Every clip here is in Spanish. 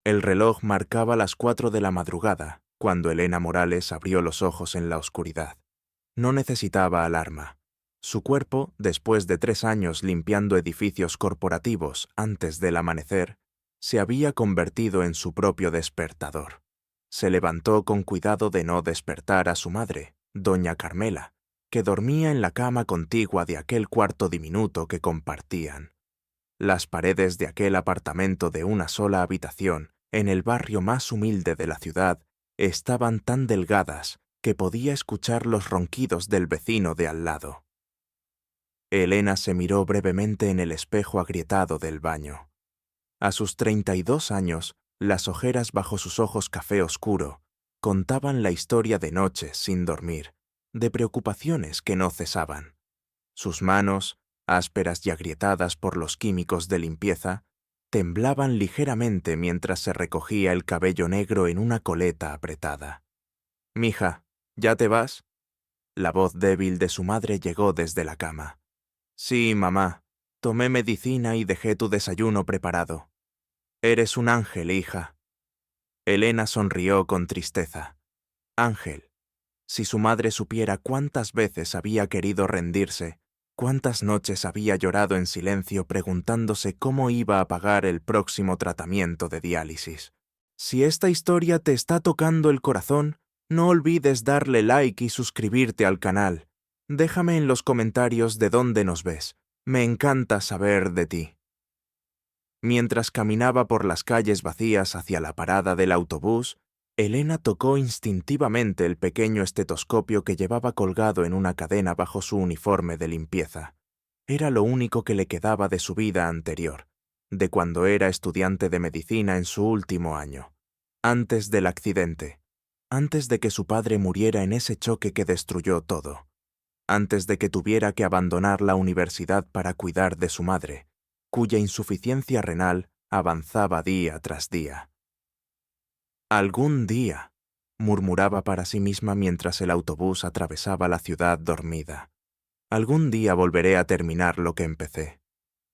El reloj marcaba las 4 de la madrugada, cuando Elena Morales abrió los ojos en la oscuridad. No necesitaba alarma. Su cuerpo, después de 3 años limpiando edificios corporativos antes del amanecer, se había convertido en su propio despertador. Se levantó con cuidado de no despertar a su madre, doña Carmela, que dormía en la cama contigua de aquel cuarto diminuto que compartían. Las paredes de aquel apartamento de una sola habitación, en el barrio más humilde de la ciudad, estaban tan delgadas que podía escuchar los ronquidos del vecino de al lado. Elena se miró brevemente en el espejo agrietado del baño. A sus 32 años, las ojeras bajo sus ojos café oscuro contaban la historia de noches sin dormir, de preocupaciones que no cesaban. Sus manos, ásperas y agrietadas por los químicos de limpieza, temblaban ligeramente mientras se recogía el cabello negro en una coleta apretada. «Mija, ¿ya te vas?» La voz débil de su madre llegó desde la cama. «Sí, mamá. Tomé medicina y dejé tu desayuno preparado. Eres un ángel, hija». Elena sonrió con tristeza. Ángel. Si su madre supiera cuántas veces había querido rendirse, cuántas noches había llorado en silencio preguntándose cómo iba a pagar el próximo tratamiento de diálisis. Si esta historia te está tocando el corazón, no olvides darle like y suscribirte al canal. Déjame en los comentarios de dónde nos ves. Me encanta saber de ti. Mientras caminaba por las calles vacías hacia la parada del autobús, Elena tocó instintivamente el pequeño estetoscopio que llevaba colgado en una cadena bajo su uniforme de limpieza. Era lo único que le quedaba de su vida anterior, de cuando era estudiante de medicina en su último año, antes del accidente, antes de que su padre muriera en ese choque que destruyó todo, antes de que tuviera que abandonar la universidad para cuidar de su madre, cuya insuficiencia renal avanzaba día tras día. «Algún día», murmuraba para sí misma mientras el autobús atravesaba la ciudad dormida. «Algún día volveré a terminar lo que empecé».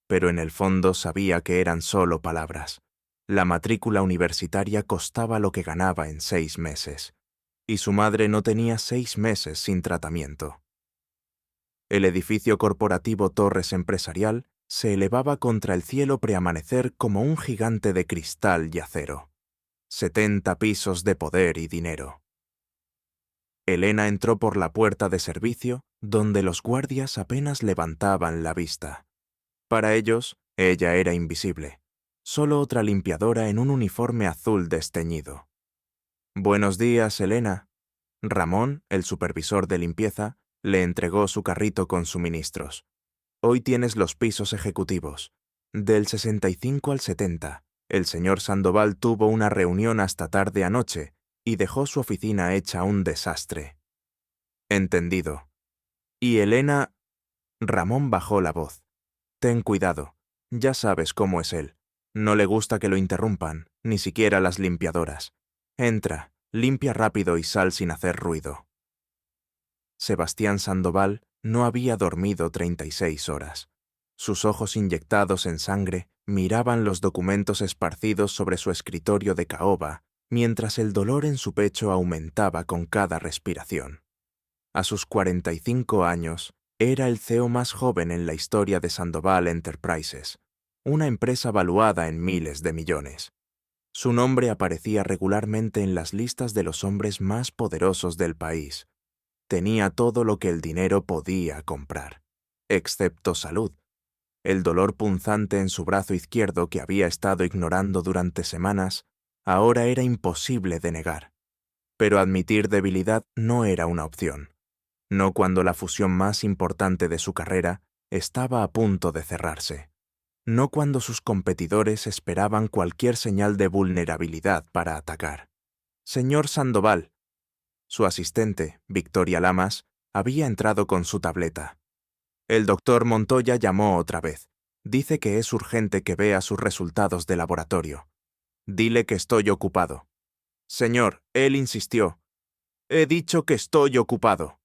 Pero en el fondo sabía que eran solo palabras. La matrícula universitaria costaba lo que ganaba en 6 meses, y su madre no tenía 6 meses sin tratamiento. El edificio corporativo Torres Empresarial se elevaba contra el cielo preamanecer como un gigante de cristal y acero. 70 pisos de poder y dinero. Elena entró por la puerta de servicio, donde los guardias apenas levantaban la vista. Para ellos, ella era invisible, solo otra limpiadora en un uniforme azul desteñido. «Buenos días, Elena». Ramón, el supervisor de limpieza, le entregó su carrito con suministros. «Hoy tienes los pisos ejecutivos. Del 65 al 70. El señor Sandoval tuvo una reunión hasta tarde anoche y dejó su oficina hecha un desastre». «Entendido». «Y Elena...» Ramón bajó la voz. «Ten cuidado. Ya sabes cómo es él. No le gusta que lo interrumpan, ni siquiera las limpiadoras. Entra, limpia rápido y sal sin hacer ruido». Sebastián Sandoval no había dormido 36 horas. Sus ojos inyectados en sangre miraban los documentos esparcidos sobre su escritorio de caoba, mientras el dolor en su pecho aumentaba con cada respiración. A sus 45 años, era el CEO más joven en la historia de Sandoval Enterprises, una empresa valuada en miles de millones. Su nombre aparecía regularmente en las listas de los hombres más poderosos del país. Tenía todo lo que el dinero podía comprar, excepto salud. El dolor punzante en su brazo izquierdo que había estado ignorando durante semanas, ahora era imposible de negar. Pero admitir debilidad no era una opción. No cuando la fusión más importante de su carrera estaba a punto de cerrarse. No cuando sus competidores esperaban cualquier señal de vulnerabilidad para atacar. «Señor Sandoval». Su asistente, Victoria Lamas, había entrado con su tableta. «El doctor Montoya llamó otra vez. Dice que es urgente que vea sus resultados de laboratorio. Dile que estoy ocupado». «Señor», él insistió. «He dicho que estoy ocupado».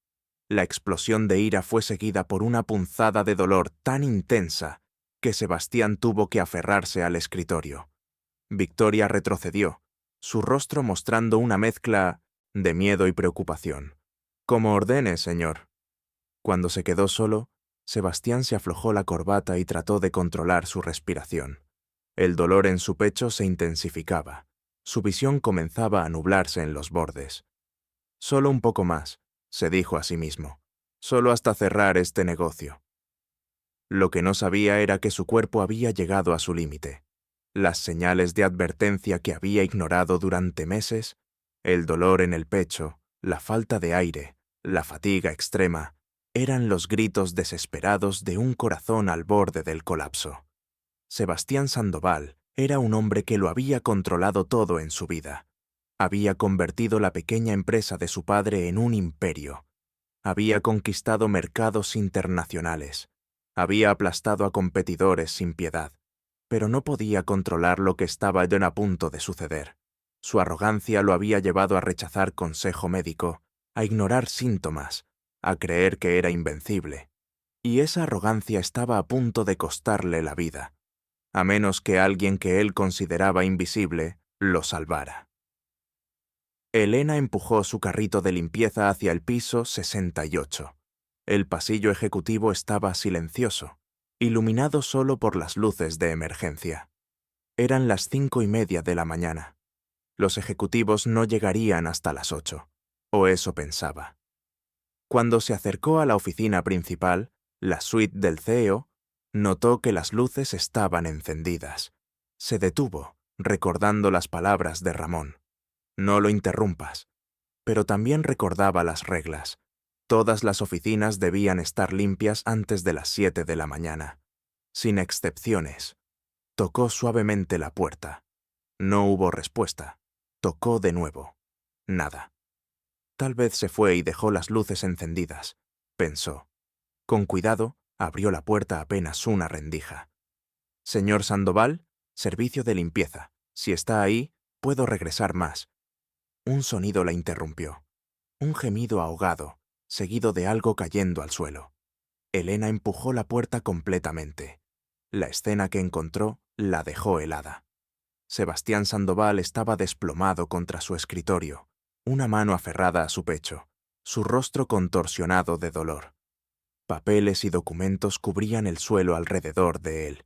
La explosión de ira fue seguida por una punzada de dolor tan intensa que Sebastián tuvo que aferrarse al escritorio. Victoria retrocedió, su rostro mostrando una mezcla de miedo y preocupación. «Como ordene, señor». Cuando se quedó solo, Sebastián se aflojó la corbata y trató de controlar su respiración. El dolor en su pecho se intensificaba. Su visión comenzaba a nublarse en los bordes. «Solo un poco más», se dijo a sí mismo. «Solo hasta cerrar este negocio». Lo que no sabía era que su cuerpo había llegado a su límite. Las señales de advertencia que había ignorado durante meses, el dolor en el pecho, la falta de aire, la fatiga extrema, eran los gritos desesperados de un corazón al borde del colapso. Sebastián Sandoval era un hombre que lo había controlado todo en su vida. Había convertido la pequeña empresa de su padre en un imperio. Había conquistado mercados internacionales. Había aplastado a competidores sin piedad. Pero no podía controlar lo que estaba ya a punto de suceder. Su arrogancia lo había llevado a rechazar consejo médico, a ignorar síntomas, a creer que era invencible. Y esa arrogancia estaba a punto de costarle la vida, a menos que alguien que él consideraba invisible lo salvara. Elena empujó su carrito de limpieza hacia el piso 68. El pasillo ejecutivo estaba silencioso, iluminado solo por las luces de emergencia. Eran las 5:30 de la mañana. Los ejecutivos no llegarían hasta las 8, o eso pensaba. Cuando se acercó a la oficina principal, la suite del CEO, notó que las luces estaban encendidas. Se detuvo, recordando las palabras de Ramón. «No lo interrumpas». Pero también recordaba las reglas. Todas las oficinas debían estar limpias antes de las 7 de la mañana. Sin excepciones. Tocó suavemente la puerta. No hubo respuesta. Tocó de nuevo. Nada. Tal vez se fue y dejó las luces encendidas, pensó. Con cuidado, abrió la puerta apenas una rendija. «Señor Sandoval, servicio de limpieza. Si está ahí, puedo regresar más». Un sonido la interrumpió. Un gemido ahogado, seguido de algo cayendo al suelo. Elena empujó la puerta completamente. La escena que encontró la dejó helada. Sebastián Sandoval estaba desplomado contra su escritorio, una mano aferrada a su pecho, su rostro contorsionado de dolor. Papeles y documentos cubrían el suelo alrededor de él.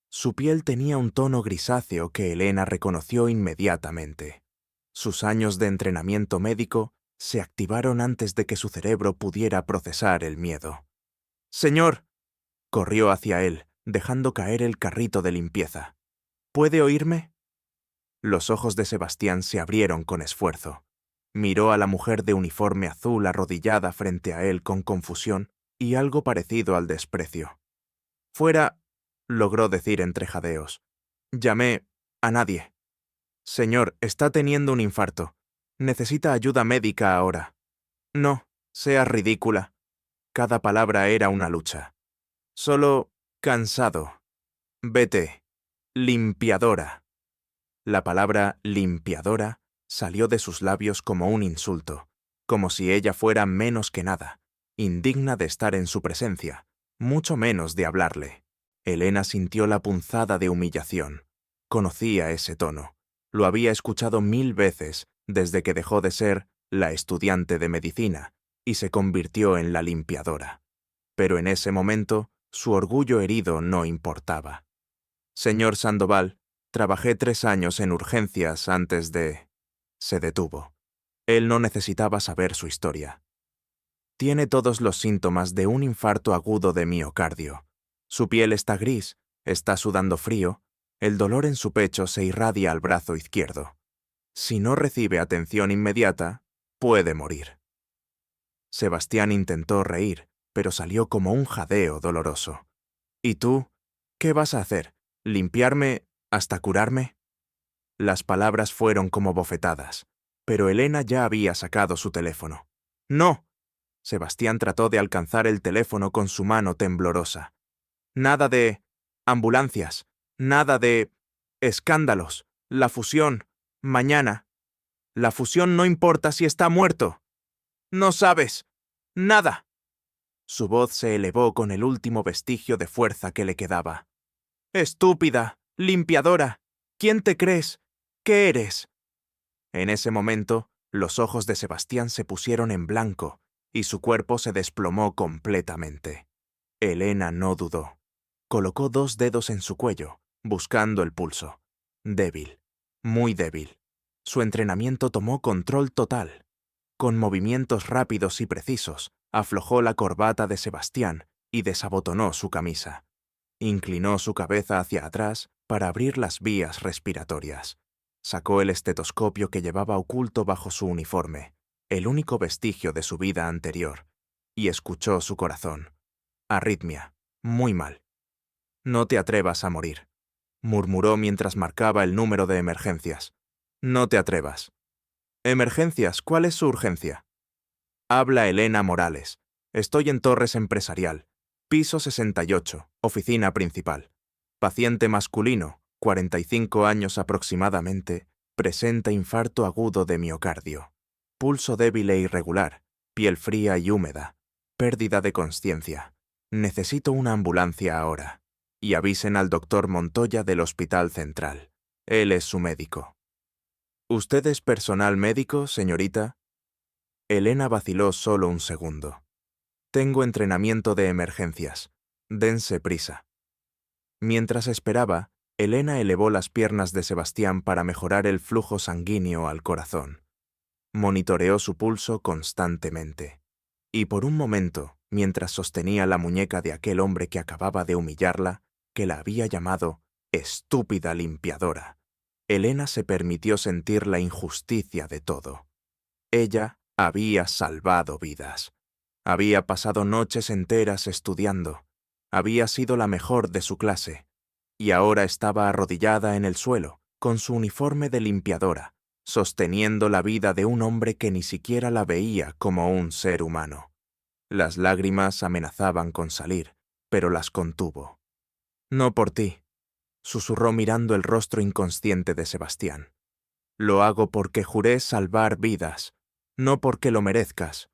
Su piel tenía un tono grisáceo que Elena reconoció inmediatamente. Sus años de entrenamiento médico se activaron antes de que su cerebro pudiera procesar el miedo. «Señor», corrió hacia él, dejando caer el carrito de limpieza. «¿Puede oírme?» Los ojos de Sebastián se abrieron con esfuerzo. Miró a la mujer de uniforme azul arrodillada frente a él con confusión y algo parecido al desprecio. «Fuera», logró decir entre jadeos. «Llamé a nadie». «Señor, está teniendo un infarto. Necesita ayuda médica ahora». «No, seas ridícula». Cada palabra era una lucha. «Solo cansado. Vete. Limpiadora». La palabra limpiadora salió de sus labios como un insulto, como si ella fuera menos que nada, indigna de estar en su presencia, mucho menos de hablarle. Elena sintió la punzada de humillación. Conocía ese tono. Lo había escuchado 1000 veces desde que dejó de ser la estudiante de medicina y se convirtió en la limpiadora. Pero en ese momento, su orgullo herido no importaba. «Señor Sandoval, trabajé 3 años en urgencias antes de...». Se detuvo. Él no necesitaba saber su historia. «Tiene todos los síntomas de un infarto agudo de miocardio. Su piel está gris, está sudando frío, el dolor en su pecho se irradia al brazo izquierdo. Si no recibe atención inmediata, puede morir». Sebastián intentó reír, pero salió como un jadeo doloroso. «¿Y tú? ¿Qué vas a hacer? ¿Limpiarme hasta curarme?» Las palabras fueron como bofetadas, pero Elena ya había sacado su teléfono. «¡No!». Sebastián trató de alcanzar el teléfono con su mano temblorosa. «Nada de ambulancias, nada de escándalos, la fusión, mañana. La fusión no importa si está muerto. No sabes. Nada». Su voz se elevó con el último vestigio de fuerza que le quedaba. «Estúpida, limpiadora. ¿Quién te crees? ¿Qué eres? En ese momento, los ojos de Sebastián se pusieron en blanco y su cuerpo se desplomó completamente. Elena no dudó. Colocó 2 dedos en su cuello, buscando el pulso. Débil, muy débil. Su entrenamiento tomó control total. Con movimientos rápidos y precisos, aflojó la corbata de Sebastián y desabotonó su camisa. Inclinó su cabeza hacia atrás para abrir las vías respiratorias. Sacó el estetoscopio que llevaba oculto bajo su uniforme, el único vestigio de su vida anterior, y escuchó su corazón. Arritmia, muy mal. No te atrevas a morir, murmuró mientras marcaba el número de emergencias. No te atrevas. Emergencias, ¿cuál es su urgencia? Habla Elena Morales. Estoy en Torres Empresarial, piso 68, oficina principal. Paciente masculino, 45 años aproximadamente, presenta infarto agudo de miocardio. Pulso débil e irregular, piel fría y húmeda, pérdida de consciencia. Necesito una ambulancia ahora. Y avisen al doctor Montoya del Hospital Central. Él es su médico. ¿Usted es personal médico, señorita? Elena vaciló solo un segundo. Tengo entrenamiento de emergencias. Dense prisa. Mientras esperaba, Elena elevó las piernas de Sebastián para mejorar el flujo sanguíneo al corazón. Monitoreó su pulso constantemente. Y por un momento, mientras sostenía la muñeca de aquel hombre que acababa de humillarla, que la había llamado estúpida limpiadora, Elena se permitió sentir la injusticia de todo. Ella había salvado vidas. Había pasado noches enteras estudiando. Había sido la mejor de su clase. Y ahora estaba arrodillada en el suelo, con su uniforme de limpiadora, sosteniendo la vida de un hombre que ni siquiera la veía como un ser humano. Las lágrimas amenazaban con salir, pero las contuvo. No por ti, susurró mirando el rostro inconsciente de Sebastián. Lo hago porque juré salvar vidas, no porque lo merezcas.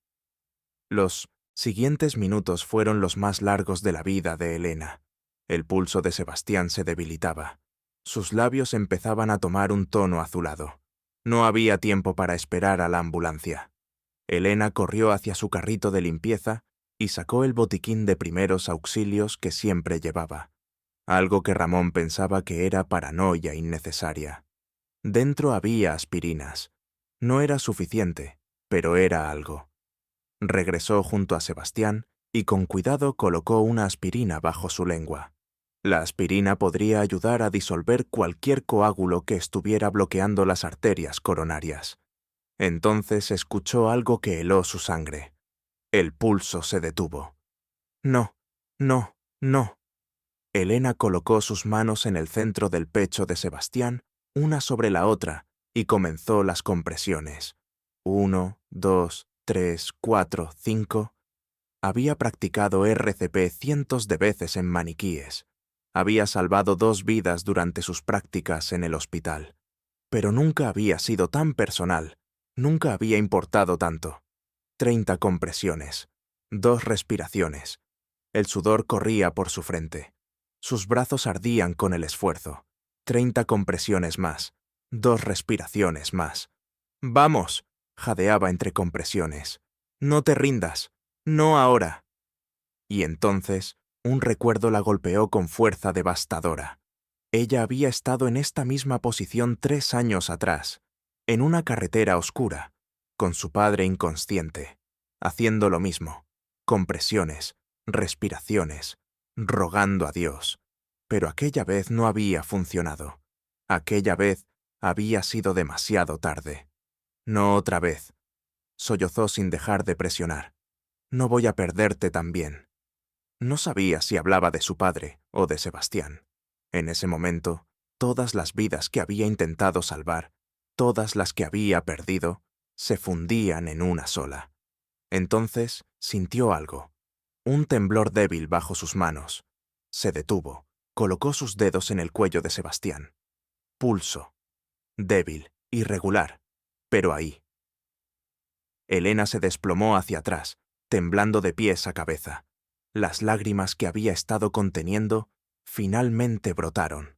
Los siguientes minutos fueron los más largos de la vida de Elena. El pulso de Sebastián se debilitaba. Sus labios empezaban a tomar un tono azulado. No había tiempo para esperar a la ambulancia. Elena corrió hacia su carrito de limpieza y sacó el botiquín de primeros auxilios que siempre llevaba. Algo que Ramón pensaba que era paranoia innecesaria. Dentro había aspirinas. No era suficiente, pero era algo. Regresó junto a Sebastián y con cuidado colocó una aspirina bajo su lengua. La aspirina podría ayudar a disolver cualquier coágulo que estuviera bloqueando las arterias coronarias. Entonces escuchó algo que heló su sangre. El pulso se detuvo. No, no, no. Elena colocó sus manos en el centro del pecho de Sebastián, una sobre la otra, y comenzó las compresiones. 1, 2, 3, 4, 5. Había practicado RCP cientos de veces en maniquíes. Había salvado 2 vidas durante sus prácticas en el hospital. Pero nunca había sido tan personal, nunca había importado tanto. 30 compresiones, 2 respiraciones. El sudor corría por su frente. Sus brazos ardían con el esfuerzo. 30 compresiones más, 2 respiraciones más. ¡Vamos!, jadeaba entre compresiones. «No te rindas, no ahora». Y entonces, un recuerdo la golpeó con fuerza devastadora. Ella había estado en esta misma posición 3 años atrás, en una carretera oscura, con su padre inconsciente, haciendo lo mismo, compresiones, respiraciones, rogando a Dios. Pero aquella vez no había funcionado. Aquella vez había sido demasiado tarde. No otra vez. Sollozó sin dejar de presionar. No voy a perderte también. No sabía si hablaba de su padre o de Sebastián. En ese momento, todas las vidas que había intentado salvar, todas las que había perdido, se fundían en una sola. Entonces sintió algo, un temblor débil bajo sus manos. Se detuvo, colocó sus dedos en el cuello de Sebastián. Pulso. Débil, irregular, pero ahí. Elena se desplomó hacia atrás, temblando de pies a cabeza. Las lágrimas que había estado conteniendo finalmente brotaron.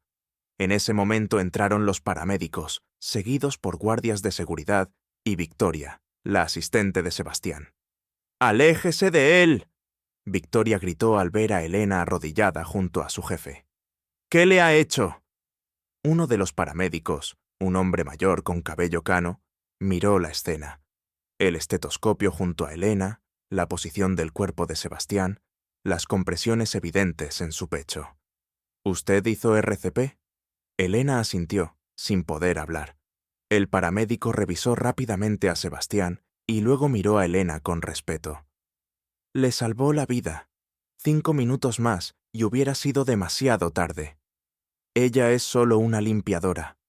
En ese momento entraron los paramédicos, seguidos por guardias de seguridad, y Victoria, la asistente de Sebastián. ¡Aléjese de él!, Victoria gritó al ver a Elena arrodillada junto a su jefe. ¿Qué le ha hecho? Uno de los paramédicos, un hombre mayor con cabello cano, miró la escena. El estetoscopio junto a Elena, la posición del cuerpo de Sebastián, las compresiones evidentes en su pecho. ¿Usted hizo RCP? Elena asintió, sin poder hablar. El paramédico revisó rápidamente a Sebastián y luego miró a Elena con respeto. Le salvó la vida. 5 minutos más y hubiera sido demasiado tarde. Ella es solo una limpiadora,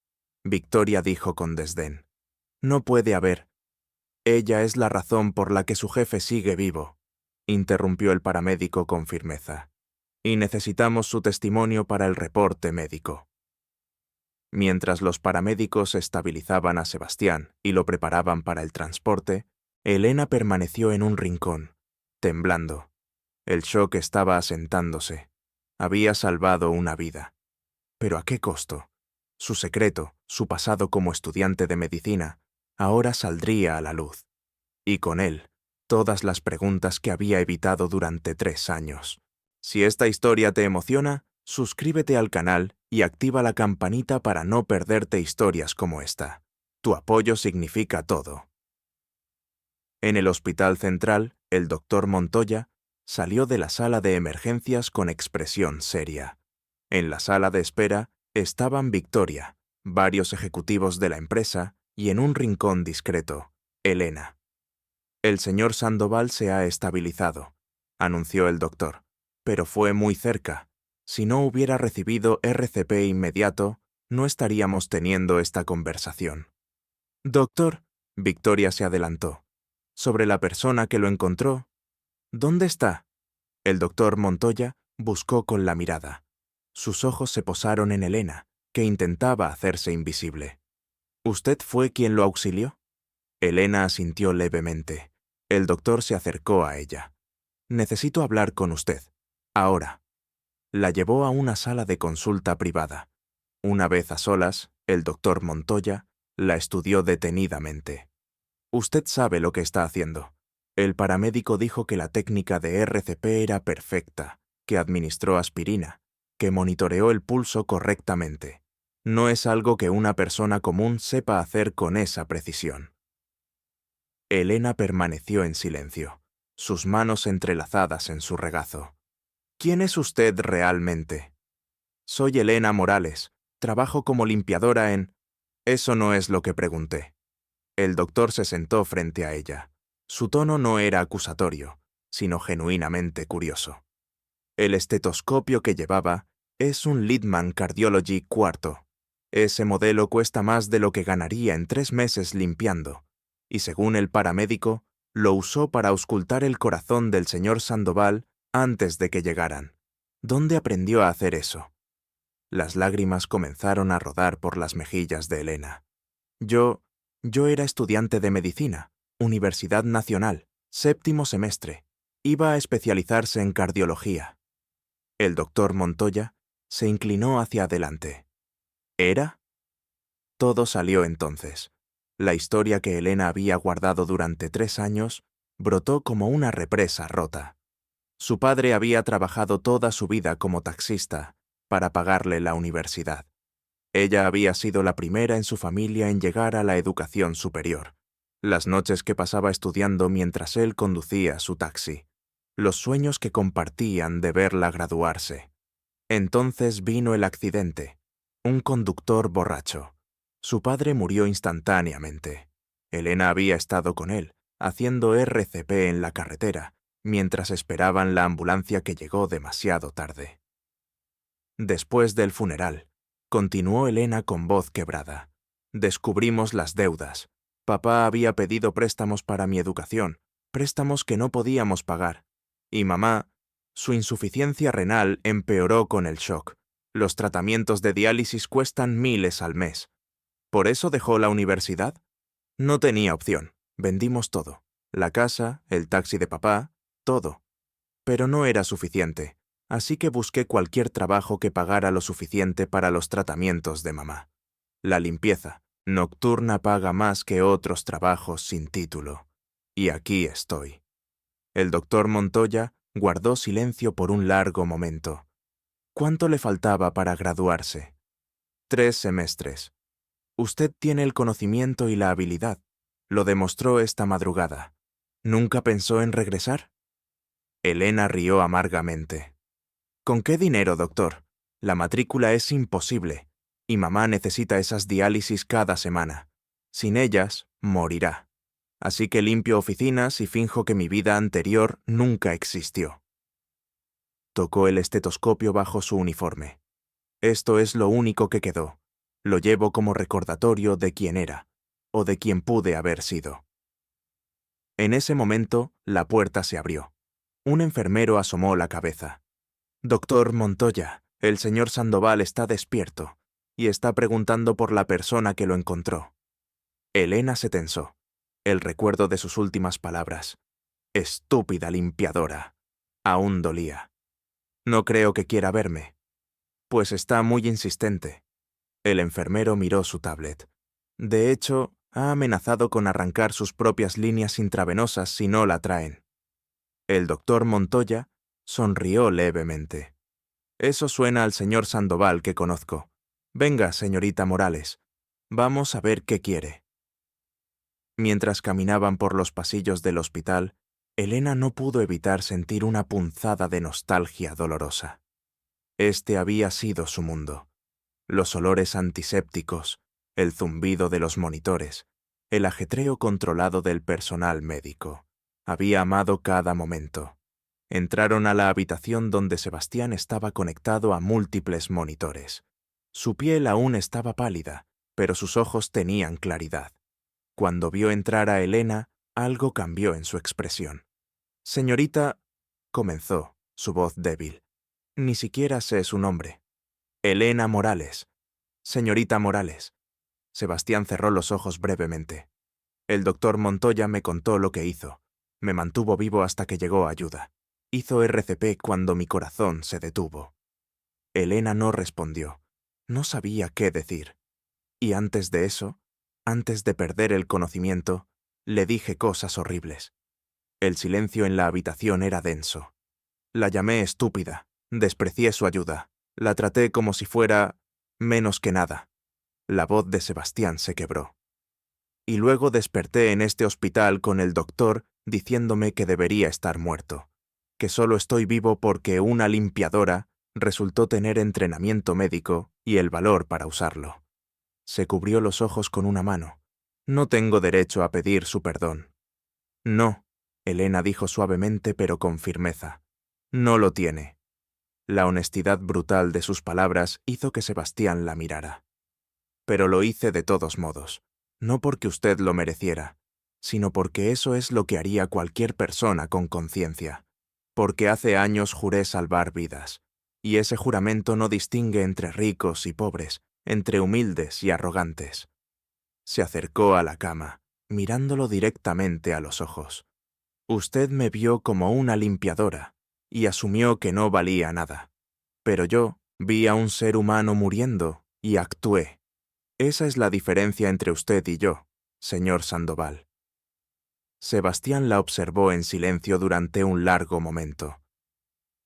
Victoria dijo con desdén. No puede haber. Ella es la razón por la que su jefe sigue vivo, interrumpió el paramédico con firmeza. Y necesitamos su testimonio para el reporte médico. Mientras los paramédicos estabilizaban a Sebastián y lo preparaban para el transporte, Elena permaneció en un rincón, temblando. El shock estaba asentándose. Había salvado una vida. ¿Pero a qué costo? Su secreto, su pasado como estudiante de medicina, ahora saldría a la luz. Y con él, todas las preguntas que había evitado durante 3 años. Si esta historia te emociona, suscríbete al canal y activa la campanita para no perderte historias como esta. Tu apoyo significa todo. En el Hospital Central, el doctor Montoya salió de la sala de emergencias con expresión seria. En la sala de espera estaban Victoria, varios ejecutivos de la empresa y en un rincón discreto, Elena. El señor Sandoval se ha estabilizado, anunció el doctor, pero fue muy cerca. Si no hubiera recibido RCP inmediato, no estaríamos teniendo esta conversación. Doctor, Victoria se adelantó. Sobre la persona que lo encontró. ¿Dónde está? El doctor Montoya buscó con la mirada. Sus ojos se posaron en Elena, que intentaba hacerse invisible. ¿Usted fue quien lo auxilió? Elena asintió levemente. El doctor se acercó a ella. Necesito hablar con usted. Ahora. La llevó a una sala de consulta privada. Una vez a solas, el doctor Montoya la estudió detenidamente. Usted sabe lo que está haciendo. El paramédico dijo que la técnica de RCP era perfecta, que administró aspirina, que monitoreó el pulso correctamente. No es algo que una persona común sepa hacer con esa precisión. Elena permaneció en silencio, sus manos entrelazadas en su regazo. ¿Quién es usted realmente? Soy Elena Morales. Trabajo como limpiadora en... Eso no es lo que pregunté. El doctor se sentó frente a ella. Su tono no era acusatorio, sino genuinamente curioso. El estetoscopio que llevaba es un Littmann Cardiology IV. Ese modelo cuesta más de lo que ganaría en 3 meses limpiando, y según el paramédico, lo usó para auscultar el corazón del señor Sandoval antes de que llegaran. ¿Dónde aprendió a hacer eso? Las lágrimas comenzaron a rodar por las mejillas de Elena. Yo era estudiante de medicina, Universidad Nacional, 7º semestre. Iba a especializarse en cardiología. El doctor Montoya se inclinó hacia adelante. ¿Era? Todo salió entonces. La historia que Elena había guardado durante 3 años brotó como una represa rota. Su padre había trabajado toda su vida como taxista para pagarle la universidad. Ella había sido la primera en su familia en llegar a la educación superior. Las noches que pasaba estudiando mientras él conducía su taxi. Los sueños que compartían de verla graduarse. Entonces vino el accidente. Un conductor borracho. Su padre murió instantáneamente. Elena había estado con él, haciendo RCP en la carretera, mientras esperaban la ambulancia que llegó demasiado tarde. Después del funeral, continuó Elena con voz quebrada. Descubrimos las deudas. Papá había pedido préstamos para mi educación, préstamos que no podíamos pagar. Y mamá, su insuficiencia renal empeoró con el shock. Los tratamientos de diálisis cuestan miles al mes. ¿Por eso dejó la universidad? No tenía opción. Vendimos todo. La casa, el taxi de papá, todo. Pero no era suficiente. así que busqué cualquier trabajo que pagara lo suficiente para los tratamientos de mamá. La limpieza nocturna paga más que otros trabajos sin título. Y aquí estoy. El doctor Montoya guardó silencio por un largo momento. ¿Cuánto le faltaba para graduarse? 3 semestres. Usted tiene el conocimiento y la habilidad. Lo demostró esta madrugada. ¿Nunca pensó en regresar? Elena rió amargamente. ¿Con qué dinero, doctor? La matrícula es imposible, y mamá necesita esas diálisis cada semana. Sin ellas, morirá. Así que limpio oficinas y finjo que mi vida anterior nunca existió. Tocó el estetoscopio bajo su uniforme. Esto es lo único que quedó. Lo llevo como recordatorio de quién era, o de quién pude haber sido. En ese momento, la puerta se abrió. Un enfermero asomó la cabeza. Doctor Montoya, el señor Sandoval está despierto, y está preguntando por la persona que lo encontró. Elena se tensó. El recuerdo de sus últimas palabras. Estúpida limpiadora. Aún dolía. No creo que quiera verme. Pues está muy insistente. El enfermero miró su tablet. De hecho, ha amenazado con arrancar sus propias líneas intravenosas si no la traen. El doctor Montoya sonrió levemente. Eso suena al señor Sandoval que conozco. Venga, señorita Morales. Vamos a ver qué quiere. Mientras caminaban por los pasillos del hospital, Elena no pudo evitar sentir una punzada de nostalgia dolorosa. Este había sido su mundo. Los olores antisépticos, el zumbido de los monitores, el ajetreo controlado del personal médico. Había amado cada momento. Entraron a la habitación donde Sebastián estaba conectado a múltiples monitores. Su piel aún estaba pálida, pero sus ojos tenían claridad. Cuando vio entrar a Elena, algo cambió en su expresión. «Señorita», comenzó, su voz débil. «Ni siquiera sé su nombre. Elena Morales. Señorita Morales». Sebastián cerró los ojos brevemente. El doctor Montoya me contó lo que hizo. Me mantuvo vivo hasta que llegó ayuda. Hizo RCP cuando mi corazón se detuvo. Elena no respondió. No sabía qué decir. Y antes de eso, antes de perder el conocimiento, le dije cosas horribles. El silencio en la habitación era denso. La llamé estúpida, desprecié su ayuda, la traté como si fuera menos que nada. La voz de Sebastián se quebró. Y luego desperté en este hospital con el doctor diciéndome que debería estar muerto, que solo estoy vivo porque una limpiadora resultó tener entrenamiento médico y el valor para usarlo. Se cubrió los ojos con una mano. No tengo derecho a pedir su perdón. No, Elena dijo suavemente pero con firmeza. No lo tiene. La honestidad brutal de sus palabras hizo que Sebastián la mirara. Pero lo hice de todos modos, no porque usted lo mereciera, sino porque eso es lo que haría cualquier persona con conciencia. Porque hace años juré salvar vidas, y ese juramento no distingue entre ricos y pobres, entre humildes y arrogantes. Se acercó a la cama, mirándolo directamente a los ojos. Usted me vio como una limpiadora, y asumió que no valía nada. Pero yo vi a un ser humano muriendo, y actué. Esa es la diferencia entre usted y yo, señor Sandoval. Sebastián la observó en silencio durante un largo momento.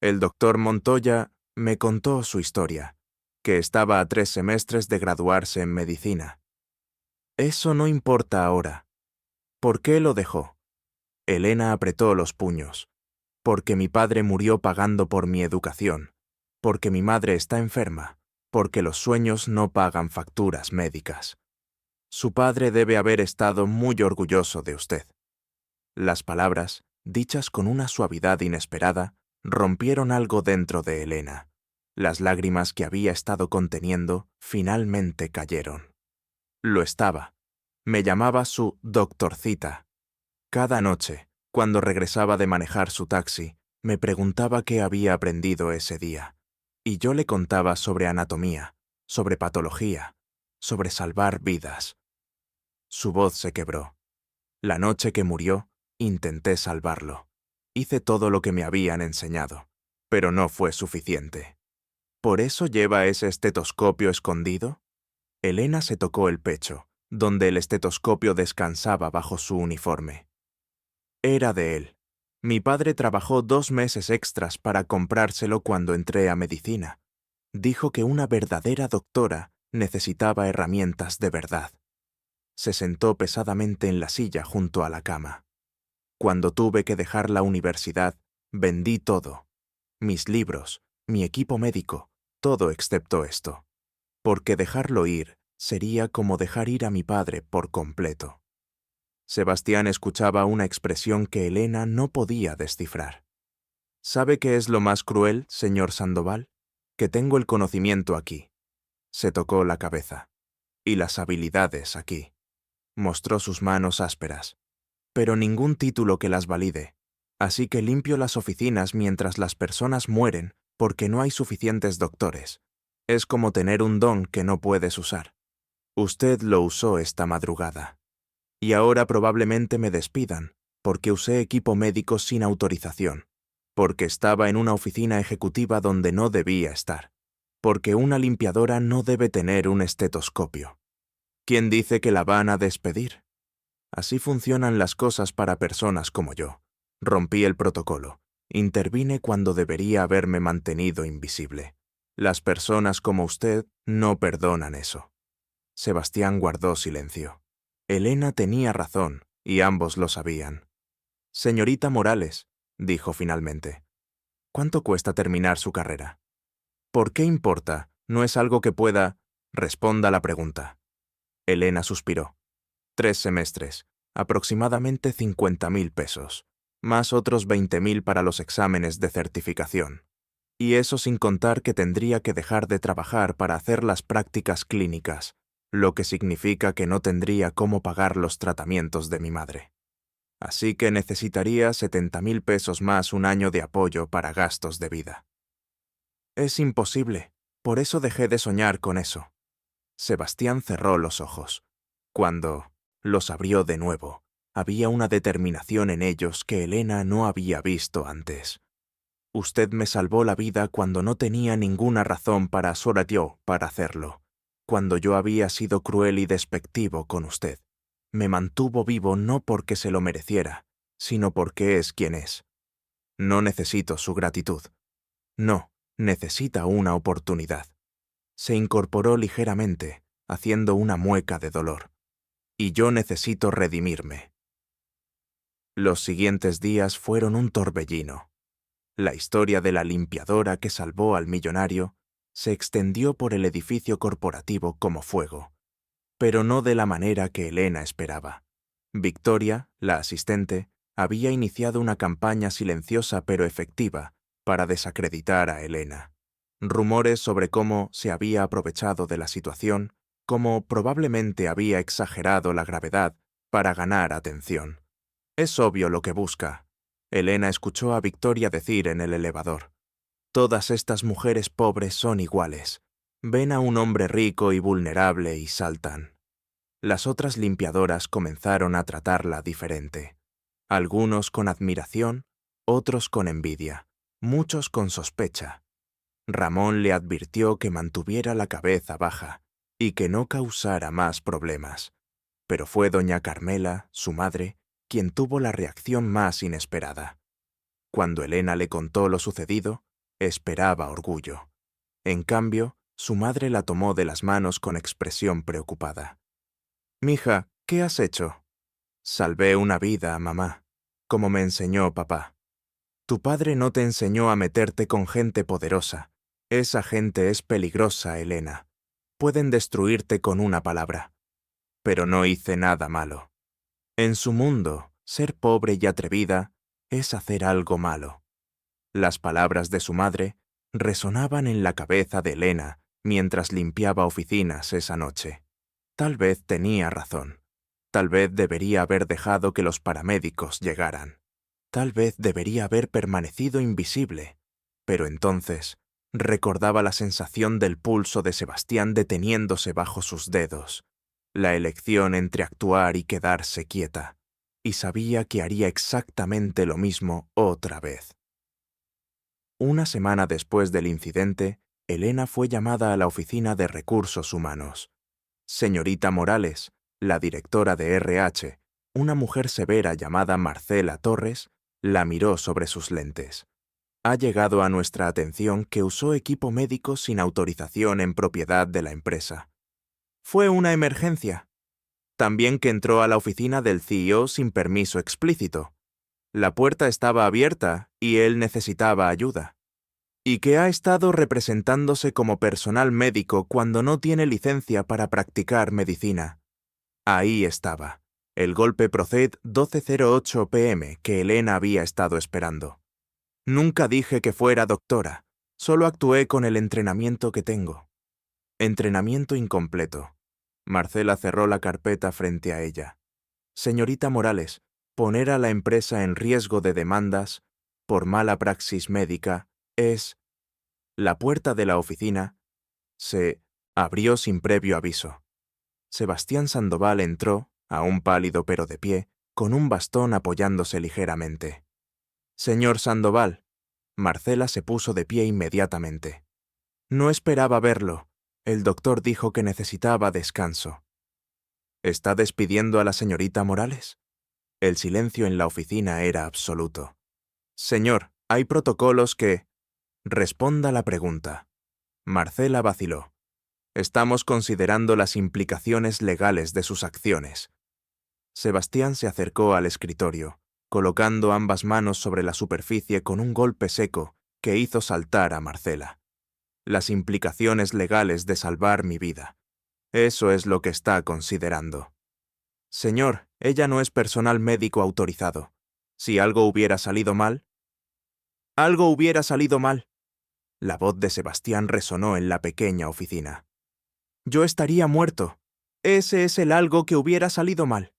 El doctor Montoya me contó su historia, que estaba a 3 semestres de graduarse en medicina. Eso no importa ahora. ¿Por qué lo dejó? Elena apretó los puños. Porque mi padre murió pagando por mi educación. Porque mi madre está enferma. Porque los sueños no pagan facturas médicas. Su padre debe haber estado muy orgulloso de usted. Las palabras, dichas con una suavidad inesperada, rompieron algo dentro de Elena. Las lágrimas que había estado conteniendo finalmente cayeron. Lo estaba. Me llamaba su doctorcita. Cada noche, cuando regresaba de manejar su taxi, me preguntaba qué había aprendido ese día. Y yo le contaba sobre anatomía, sobre patología, sobre salvar vidas. Su voz se quebró. La noche que murió, intenté salvarlo. Hice todo lo que me habían enseñado. Pero no fue suficiente. ¿Por eso lleva ese estetoscopio escondido? Elena se tocó el pecho, donde el estetoscopio descansaba bajo su uniforme. Era de él. Mi padre trabajó 2 meses extras para comprárselo cuando entré a medicina. Dijo que una verdadera doctora necesitaba herramientas de verdad. Se sentó pesadamente en la silla junto a la cama. Cuando tuve que dejar la universidad, vendí todo. Mis libros, mi equipo médico, todo excepto esto. Porque dejarlo ir sería como dejar ir a mi padre por completo. Sebastián escuchaba una expresión que Elena no podía descifrar. ¿Sabe qué es lo más cruel, señor Sandoval? Que tengo el conocimiento aquí. Se tocó la cabeza. Y las habilidades aquí. Mostró sus manos ásperas. Pero ningún título que las valide. Así que limpio las oficinas mientras las personas mueren porque no hay suficientes doctores. Es como tener un don que no puedes usar. Usted lo usó esta madrugada. Y ahora probablemente me despidan, porque usé equipo médico sin autorización, porque estaba en una oficina ejecutiva donde no debía estar, porque una limpiadora no debe tener un estetoscopio. ¿Quién dice que la van a despedir? Así funcionan las cosas para personas como yo. Rompí el protocolo. Intervine cuando debería haberme mantenido invisible. Las personas como usted no perdonan eso. Sebastián guardó silencio. Elena tenía razón, y ambos lo sabían. Señorita Morales, dijo finalmente, ¿cuánto cuesta terminar su carrera? ¿Por qué importa? No es algo que pueda... Responda la pregunta. Elena suspiró. 3 semestres, aproximadamente 50.000 pesos, más otros 20.000 para los exámenes de certificación. Y eso sin contar que tendría que dejar de trabajar para hacer las prácticas clínicas, lo que significa que no tendría cómo pagar los tratamientos de mi madre. Así que necesitaría 70.000 pesos más un año de apoyo para gastos de vida. Es imposible, por eso dejé de soñar con eso. Sebastián cerró los ojos. Cuando los abrió de nuevo, había una determinación en ellos que Elena no había visto antes. Usted me salvó la vida cuando no tenía ninguna razón para hacerlo, cuando yo había sido cruel y despectivo con usted. Me mantuvo vivo no porque se lo mereciera, sino porque es quien es. No necesito su gratitud. No, necesita una oportunidad. Se incorporó ligeramente, haciendo una mueca de dolor. Y yo necesito redimirme. Los siguientes días fueron un torbellino. La historia de la limpiadora que salvó al millonario se extendió por el edificio corporativo como fuego, pero no de la manera que Elena esperaba. Victoria, la asistente, había iniciado una campaña silenciosa pero efectiva para desacreditar a Elena. Rumores sobre cómo se había aprovechado de la situación, cómo probablemente había exagerado la gravedad para ganar atención. Es obvio lo que busca. Elena escuchó a Victoria decir en el elevador. Todas estas mujeres pobres son iguales. Ven a un hombre rico y vulnerable y saltan. Las otras limpiadoras comenzaron a tratarla diferente. Algunos con admiración, otros con envidia, muchos con sospecha. Ramón le advirtió que mantuviera la cabeza baja y que no causara más problemas. Pero fue doña Carmela, su madre, quien tuvo la reacción más inesperada. Cuando Elena le contó lo sucedido, esperaba orgullo. En cambio, su madre la tomó de las manos con expresión preocupada. «Mija, ¿qué has hecho?» «Salvé una vida, mamá, como me enseñó papá. Tu padre no te enseñó a meterte con gente poderosa. Esa gente es peligrosa, Elena. Pueden destruirte con una palabra. Pero no hice nada malo. En su mundo, ser pobre y atrevida es hacer algo malo». Las palabras de su madre resonaban en la cabeza de Elena mientras limpiaba oficinas esa noche. Tal vez tenía razón. Tal vez debería haber dejado que los paramédicos llegaran. Tal vez debería haber permanecido invisible. Pero entonces recordaba la sensación del pulso de Sebastián deteniéndose bajo sus dedos, la elección entre actuar y quedarse quieta, y sabía que haría exactamente lo mismo otra vez. Una semana después del incidente, Elena fue llamada a la oficina de recursos humanos. Señorita Morales, la directora de RH, una mujer severa llamada Marcela Torres, la miró sobre sus lentes. Ha llegado a nuestra atención que usó equipo médico sin autorización en propiedad de la empresa. Fue una emergencia. También que entró a la oficina del CEO sin permiso explícito. La puerta estaba abierta y él necesitaba ayuda. Y que ha estado representándose como personal médico cuando no tiene licencia para practicar medicina. Ahí estaba, el golpe Proced 12:08 p.m. que Elena había estado esperando. Nunca dije que fuera doctora, solo actué con el entrenamiento que tengo. Entrenamiento incompleto. Marcela cerró la carpeta frente a ella. Señorita Morales, poner a la empresa en riesgo de demandas por mala praxis médica es... La puerta de la oficina se abrió sin previo aviso. Sebastián Sandoval entró, aún pálido pero de pie, con un bastón apoyándose ligeramente. Señor Sandoval. Marcela se puso de pie inmediatamente. No esperaba verlo. El doctor dijo que necesitaba descanso. ¿Está despidiendo a la señorita Morales? El silencio en la oficina era absoluto. Señor, hay protocolos que... Responda la pregunta. Marcela vaciló. Estamos considerando las implicaciones legales de sus acciones. Sebastián se acercó al escritorio, colocando ambas manos sobre la superficie con un golpe seco que hizo saltar a Marcela. Las implicaciones legales de salvar mi vida. Eso es lo que está considerando. Señor, ella no es personal médico autorizado. Si algo hubiera salido mal... Algo hubiera salido mal. La voz de Sebastián resonó en la pequeña oficina. Yo estaría muerto. Ese es el algo que hubiera salido mal.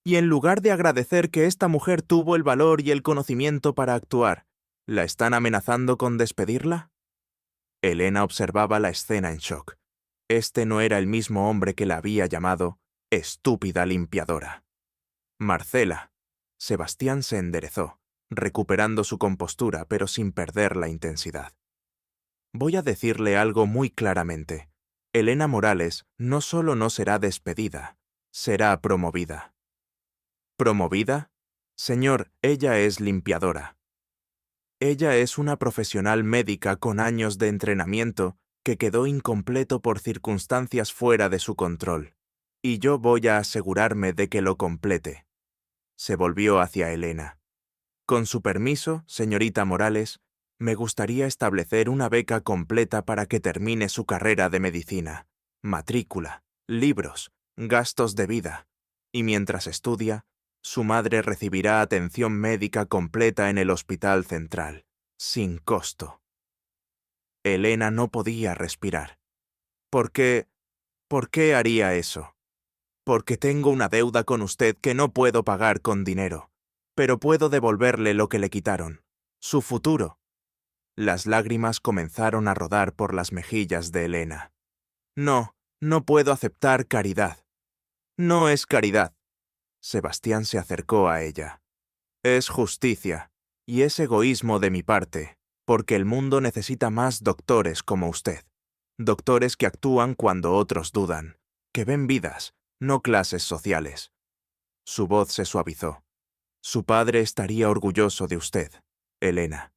Y en lugar de agradecer que esta mujer tuvo el valor y el conocimiento para actuar, ¿la están amenazando con despedirla? Elena observaba la escena en shock. Este no era el mismo hombre que la había llamado estúpida limpiadora. Marcela. Sebastián se enderezó, recuperando su compostura pero sin perder la intensidad. Voy a decirle algo muy claramente. Elena Morales no solo no será despedida, será promovida. ¿Promovida? Señor, ella es limpiadora. Ella es una profesional médica con años de entrenamiento que quedó incompleto por circunstancias fuera de su control, y yo voy a asegurarme de que lo complete. Se volvió hacia Elena. Con su permiso, señorita Morales, me gustaría establecer una beca completa para que termine su carrera de medicina, matrícula, libros, gastos de vida, y mientras estudia, su madre recibirá atención médica completa en el Hospital Central, sin costo. Elena no podía respirar. ¿Por qué haría eso? Porque tengo una deuda con usted que no puedo pagar con dinero, pero puedo devolverle lo que le quitaron, su futuro. Las lágrimas comenzaron a rodar por las mejillas de Elena. No, no puedo aceptar caridad. No es caridad. Sebastián se acercó a ella. Es justicia, y es egoísmo de mi parte, porque el mundo necesita más doctores como usted. Doctores que actúan cuando otros dudan, que ven vidas, no clases sociales. Su voz se suavizó. Su padre estaría orgulloso de usted, Elena,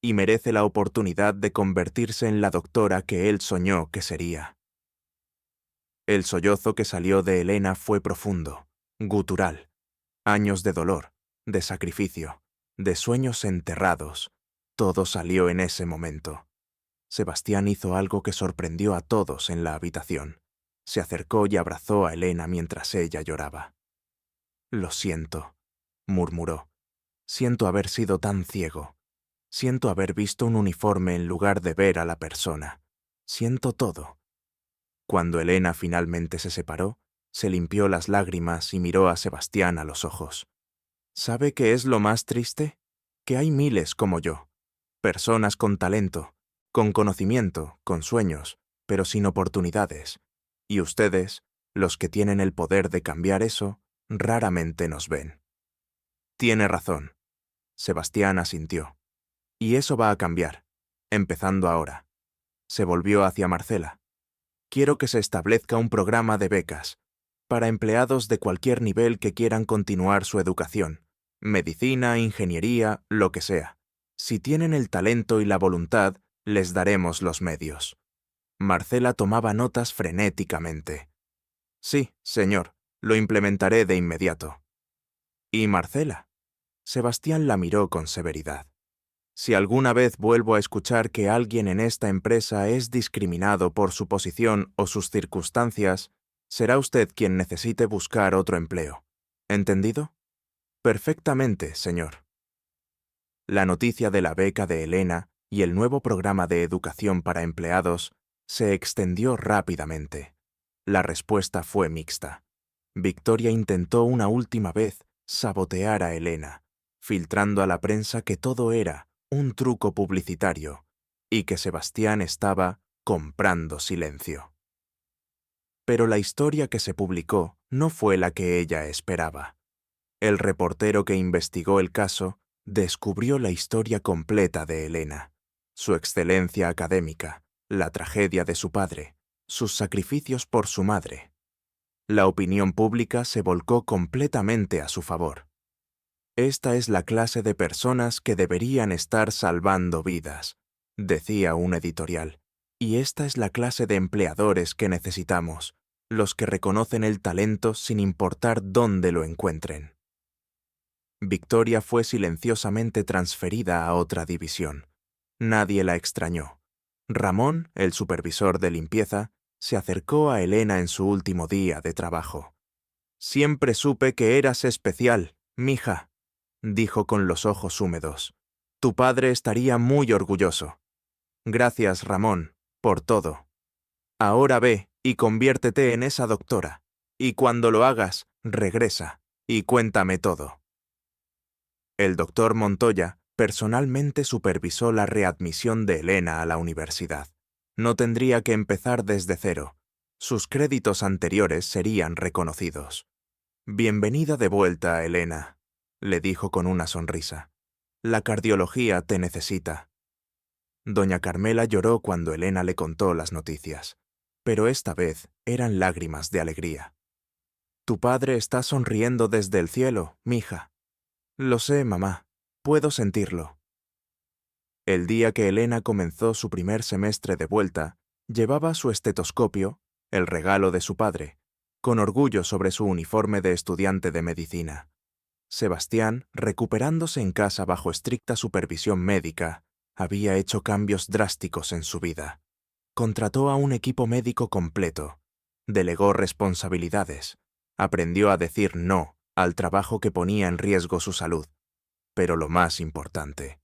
y merece la oportunidad de convertirse en la doctora que él soñó que sería. El sollozo que salió de Elena fue profundo, gutural. Años de dolor, de sacrificio, de sueños enterrados, todo salió en ese momento. Sebastián hizo algo que sorprendió a todos en la habitación. Se acercó y abrazó a Elena mientras ella lloraba. Lo siento, murmuró. Siento haber sido tan ciego. Siento haber visto un uniforme en lugar de ver a la persona. Siento todo. Cuando Elena finalmente se separó, se limpió las lágrimas y miró a Sebastián a los ojos. ¿Sabe qué es lo más triste? Que hay miles como yo. Personas con talento, con conocimiento, con sueños, pero sin oportunidades. Y ustedes, los que tienen el poder de cambiar eso, raramente nos ven. Tiene razón. Sebastián asintió. Y eso va a cambiar. empezando ahora. Se volvió hacia Marcela. Quiero que se establezca un programa de becas para empleados de cualquier nivel que quieran continuar su educación, medicina, ingeniería, lo que sea. Si tienen el talento y la voluntad, les daremos los medios. Marcela tomaba notas frenéticamente. Sí, señor, lo implementaré de inmediato. ¿Y Marcela? Sebastián la miró con severidad. Si alguna vez vuelvo a escuchar que alguien en esta empresa es discriminado por su posición o sus circunstancias, será usted quien necesite buscar otro empleo. ¿Entendido? Perfectamente, señor. La noticia de la beca de Elena y el nuevo programa de educación para empleados se extendió rápidamente. La respuesta fue mixta. Victoria intentó una última vez sabotear a Elena, filtrando a la prensa que todo era un truco publicitario y que Sebastián estaba comprando silencio. Pero la historia que se publicó no fue la que ella esperaba. El reportero que investigó el caso descubrió la historia completa de Elena, su excelencia académica, la tragedia de su padre, sus sacrificios por su madre. La opinión pública se volcó completamente a su favor. Esta es la clase de personas que deberían estar salvando vidas, decía un editorial, y esta es la clase de empleadores que necesitamos, los que reconocen el talento sin importar dónde lo encuentren. Victoria fue silenciosamente transferida a otra división. Nadie la extrañó. Ramón, el supervisor de limpieza, se acercó a Elena en su último día de trabajo. «Siempre supe que eras especial, mija», dijo con los ojos húmedos. «Tu padre estaría muy orgulloso». «Gracias, Ramón, por todo. Ahora ve y conviértete en esa doctora, y cuando lo hagas, regresa y cuéntame todo». El doctor Montoya personalmente supervisó la readmisión de Elena a la universidad. No tendría que empezar desde cero. Sus créditos anteriores serían reconocidos. «Bienvenida de vuelta, Elena», le dijo con una sonrisa. «La cardiología te necesita». Doña Carmela lloró cuando Elena le contó las noticias, pero esta vez eran lágrimas de alegría. «Tu padre está sonriendo desde el cielo, mija». «Lo sé, mamá. Puedo sentirlo». El día que Elena comenzó su primer semestre de vuelta, llevaba su estetoscopio, el regalo de su padre, con orgullo sobre su uniforme de estudiante de medicina. Sebastián, recuperándose en casa bajo estricta supervisión médica, había hecho cambios drásticos en su vida. Contrató a un equipo médico completo, delegó responsabilidades, aprendió a decir no al trabajo que ponía en riesgo su salud. Pero lo más importante,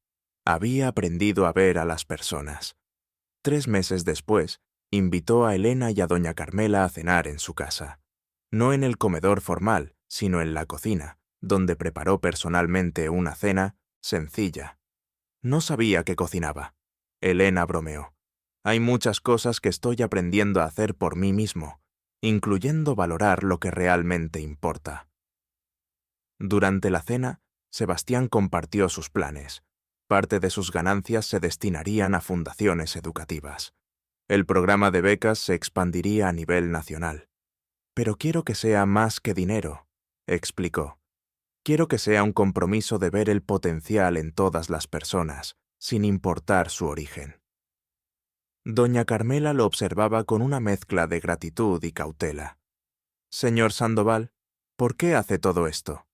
había aprendido a ver a las personas. 3 meses después, invitó a Elena y a doña Carmela a cenar en su casa. No en el comedor formal, sino en la cocina, donde preparó personalmente una cena sencilla. No sabía que cocinaba. Elena bromeó. «Hay muchas cosas que estoy aprendiendo a hacer por mí mismo, incluyendo valorar lo que realmente importa». Durante la cena, Sebastián compartió sus planes. Parte de sus ganancias se destinarían a fundaciones educativas. El programa de becas se expandiría a nivel nacional. «Pero quiero que sea más que dinero», explicó. «Quiero que sea un compromiso de ver el potencial en todas las personas, sin importar su origen». Doña Carmela lo observaba con una mezcla de gratitud y cautela. «Señor Sandoval, ¿por qué hace todo esto?».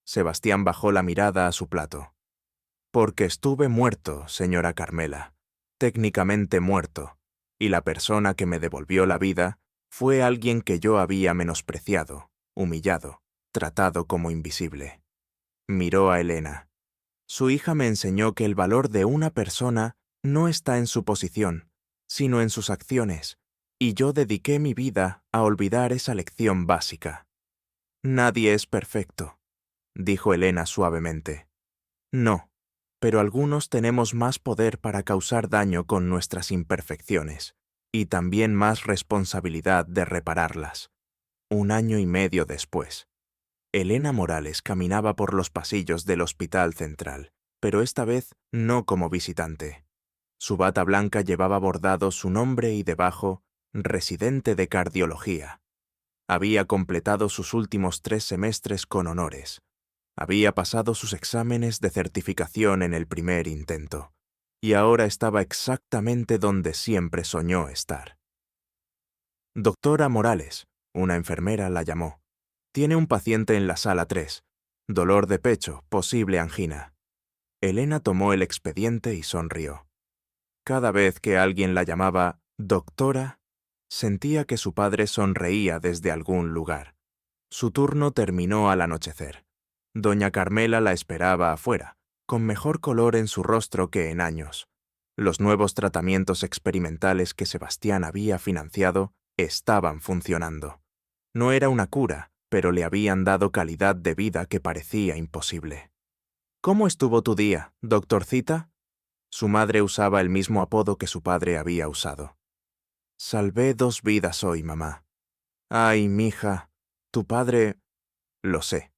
Sebastián bajó la mirada a su plato. «Porque estuve muerto, señora Carmela, técnicamente muerto, y la persona que me devolvió la vida fue alguien que yo había menospreciado, humillado, tratado como invisible». Miró a Elena. «Su hija me enseñó que el valor de una persona no está en su posición, sino en sus acciones, y yo dediqué mi vida a olvidar esa lección básica». «Nadie es perfecto», dijo Elena suavemente. «No, pero algunos tenemos más poder para causar daño con nuestras imperfecciones, y también más responsabilidad de repararlas». 1 año y medio después, Elena Morales caminaba por los pasillos del Hospital Central, pero esta vez no como visitante. Su bata blanca llevaba bordado su nombre y debajo, residente de cardiología. Había completado sus últimos 3 semestres con honores. Había pasado sus exámenes de certificación en el primer intento. Y ahora estaba exactamente donde siempre soñó estar. Doctora Morales, una enfermera la llamó. Tiene un paciente en la sala 3. Dolor de pecho, posible angina. Elena tomó el expediente y sonrió. Cada vez que alguien la llamaba doctora, sentía que su padre sonreía desde algún lugar. Su turno terminó al anochecer. Doña Carmela la esperaba afuera, con mejor color en su rostro que en años. Los nuevos tratamientos experimentales que Sebastián había financiado estaban funcionando. No era una cura, pero le habían dado calidad de vida que parecía imposible. ¿Cómo estuvo tu día, doctorcita? Su madre usaba el mismo apodo que su padre había usado. Salvé 2 vidas hoy, mamá. Ay, mija, tu padre... Lo sé.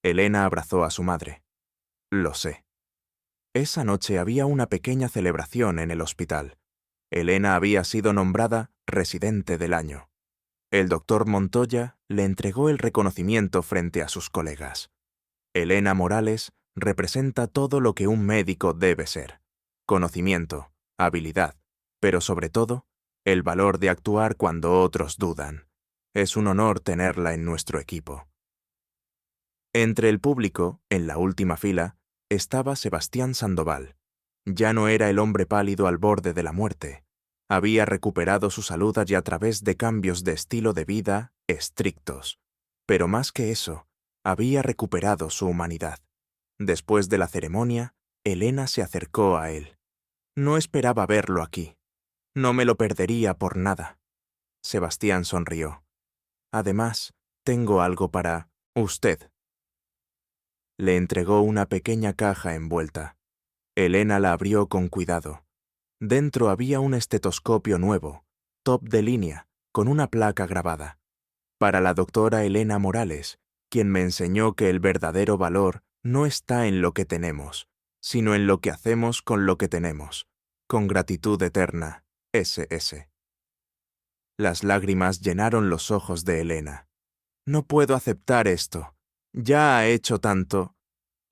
Elena abrazó a su madre. Lo sé. Esa noche había una pequeña celebración en el hospital. Elena había sido nombrada residente del año. El doctor Montoya le entregó el reconocimiento frente a sus colegas. Elena Morales representa todo lo que un médico debe ser: conocimiento, habilidad, pero sobre todo, el valor de actuar cuando otros dudan. Es un honor tenerla en nuestro equipo. Entre el público, en la última fila, estaba Sebastián Sandoval. Ya no era el hombre pálido al borde de la muerte. Había recuperado su salud y a través de cambios de estilo de vida estrictos. Pero más que eso, había recuperado su humanidad. Después de la ceremonia, Elena se acercó a él. No esperaba verlo aquí. No me lo perdería por nada. Sebastián sonrió. Además, tengo algo para usted. Le entregó una pequeña caja envuelta. Elena la abrió con cuidado. Dentro había un estetoscopio nuevo, top de línea, con una placa grabada. Para la doctora Elena Morales, quien me enseñó que el verdadero valor no está en lo que tenemos, sino en lo que hacemos con lo que tenemos. Con gratitud eterna, SS. Las lágrimas llenaron los ojos de Elena. No puedo aceptar esto. Ya ha hecho tanto.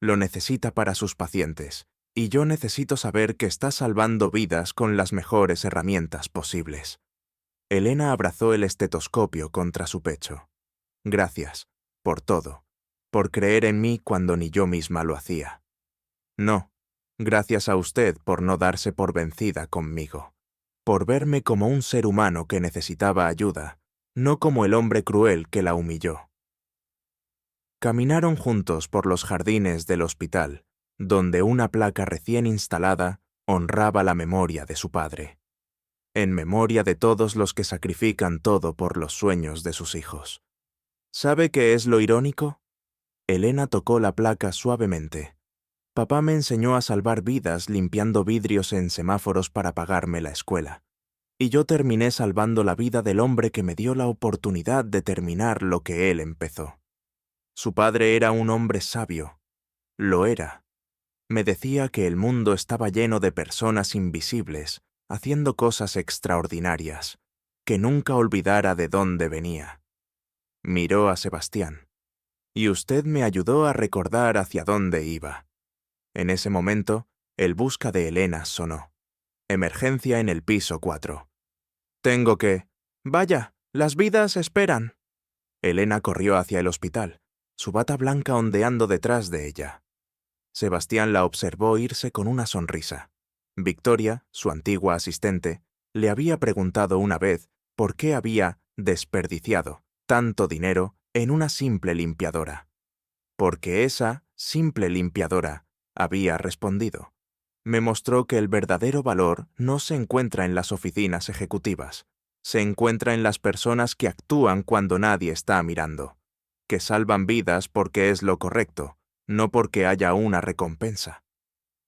Lo necesita para sus pacientes, y yo necesito saber que está salvando vidas con las mejores herramientas posibles. Elena abrazó el estetoscopio contra su pecho. Gracias, por todo, por creer en mí cuando ni yo misma lo hacía. No, gracias a usted por no darse por vencida conmigo, por verme como un ser humano que necesitaba ayuda, no como el hombre cruel que la humilló. Caminaron juntos por los jardines del hospital, donde una placa recién instalada honraba la memoria de su padre, en memoria de todos los que sacrifican todo por los sueños de sus hijos. ¿Sabe qué es lo irónico? Elena tocó la placa suavemente. Papá me enseñó a salvar vidas limpiando vidrios en semáforos para pagarme la escuela. Y yo terminé salvando la vida del hombre que me dio la oportunidad de terminar lo que él empezó. Su padre era un hombre sabio. Lo era. Me decía que el mundo estaba lleno de personas invisibles, haciendo cosas extraordinarias, que nunca olvidara de dónde venía. Miró a Sebastián. Y usted me ayudó a recordar hacia dónde iba. En ese momento, el busca de Elena sonó. Emergencia en el piso 4. Tengo que... Vaya, las vidas esperan. Elena corrió hacia el hospital, su bata blanca ondeando detrás de ella. Sebastián la observó irse con una sonrisa. Victoria, su antigua asistente, le había preguntado una vez por qué había desperdiciado tanto dinero en una simple limpiadora. Porque esa simple limpiadora había respondido. Me mostró que el verdadero valor no se encuentra en las oficinas ejecutivas, se encuentra en las personas que actúan cuando nadie está mirando, que salvan vidas porque es lo correcto, no porque haya una recompensa.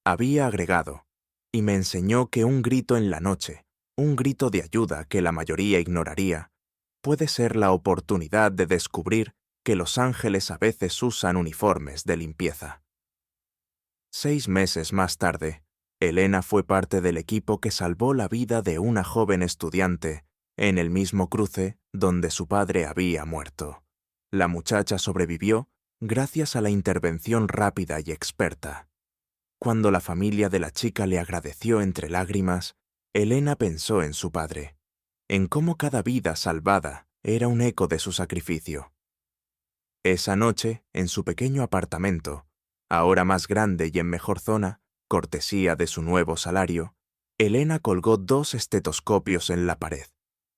Había agregado, y me enseñó que un grito en la noche, un grito de ayuda que la mayoría ignoraría, puede ser la oportunidad de descubrir que los ángeles a veces usan uniformes de limpieza. 6 meses más tarde, Elena fue parte del equipo que salvó la vida de una joven estudiante en el mismo cruce donde su padre había muerto. La muchacha sobrevivió gracias a la intervención rápida y experta. Cuando la familia de la chica le agradeció entre lágrimas, Elena pensó en su padre, en cómo cada vida salvada era un eco de su sacrificio. Esa noche, en su pequeño apartamento, ahora más grande y en mejor zona, cortesía de su nuevo salario, Elena colgó 2 estetoscopios en la pared,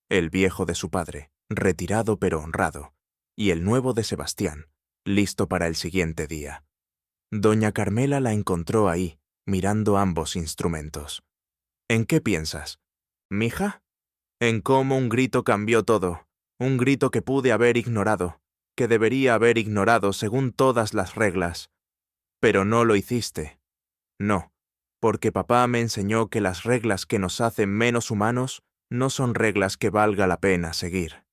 el viejo de su padre, retirado pero honrado, y el nuevo de Sebastián, listo para el siguiente día. Doña Carmela la encontró ahí, mirando ambos instrumentos. ¿En qué piensas, mija? En cómo un grito cambió todo, un grito que pude haber ignorado, que debería haber ignorado según todas las reglas. Pero no lo hiciste. No, porque papá me enseñó que las reglas que nos hacen menos humanos no son reglas que valga la pena seguir.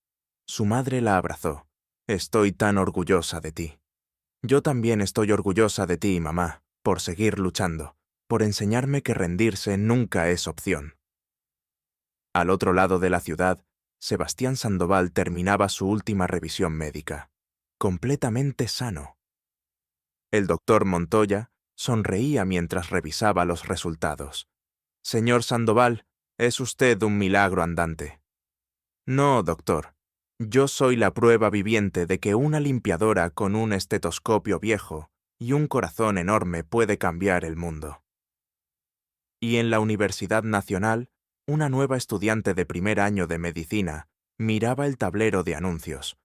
Su madre la abrazó. Estoy tan orgullosa de ti. Yo también estoy orgullosa de ti, mamá, por seguir luchando, por enseñarme que rendirse nunca es opción. Al otro lado de la ciudad, Sebastián Sandoval terminaba su última revisión médica, completamente sano. El doctor Montoya sonreía mientras revisaba los resultados. Señor Sandoval, es usted un milagro andante. No, doctor. Yo soy la prueba viviente de que una limpiadora con un estetoscopio viejo y un corazón enorme puede cambiar el mundo. Y en la Universidad Nacional, una nueva estudiante de primer año de medicina miraba el tablero de anuncios.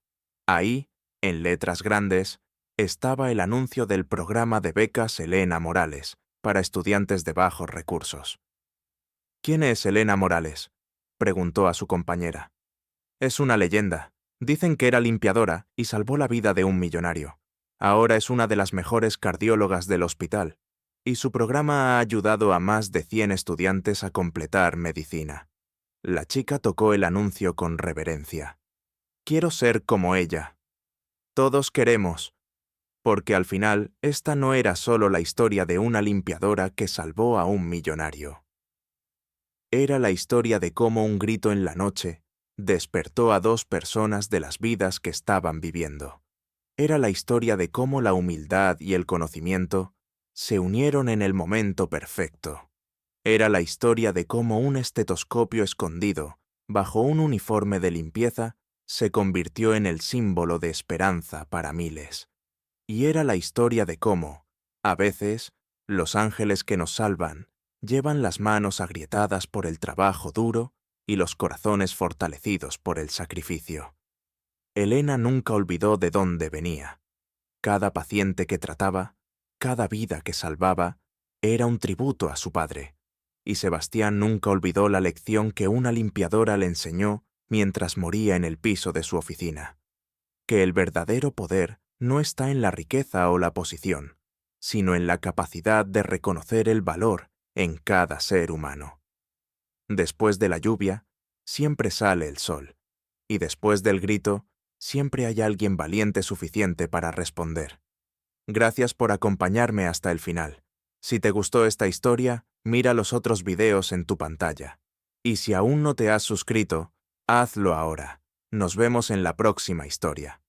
Ahí, en letras grandes, estaba el anuncio del programa de becas Elena Morales para estudiantes de bajos recursos. ¿Quién es Elena Morales?, preguntó a su compañera. Es una leyenda. Dicen que era limpiadora y salvó la vida de un millonario. Ahora es una de las mejores cardiólogas del hospital, y su programa ha ayudado a más de 100 estudiantes a completar medicina. La chica tocó el anuncio con reverencia. Quiero ser como ella. Todos queremos, porque al final esta no era solo la historia de una limpiadora que salvó a un millonario. Era la historia de cómo un grito en la noche despertó a 2 personas de las vidas que estaban viviendo. Era la historia de cómo la humildad y el conocimiento se unieron en el momento perfecto. Era la historia de cómo un estetoscopio escondido bajo un uniforme de limpieza se convirtió en el símbolo de esperanza para miles. Y era la historia de cómo, a veces, los ángeles que nos salvan llevan las manos agrietadas por el trabajo duro y los corazones fortalecidos por el sacrificio. Elena nunca olvidó de dónde venía. Cada paciente que trataba, cada vida que salvaba, era un tributo a su padre. Y Sebastián nunca olvidó la lección que una limpiadora le enseñó mientras moría en el piso de su oficina. Que el verdadero poder no está en la riqueza o la posición, sino en la capacidad de reconocer el valor en cada ser humano. Después de la lluvia, siempre sale el sol, y después del grito, siempre hay alguien valiente suficiente para responder. Gracias por acompañarme hasta el final. Si te gustó esta historia, mira los otros videos en tu pantalla. Y si aún no te has suscrito, hazlo ahora. Nos vemos en la próxima historia.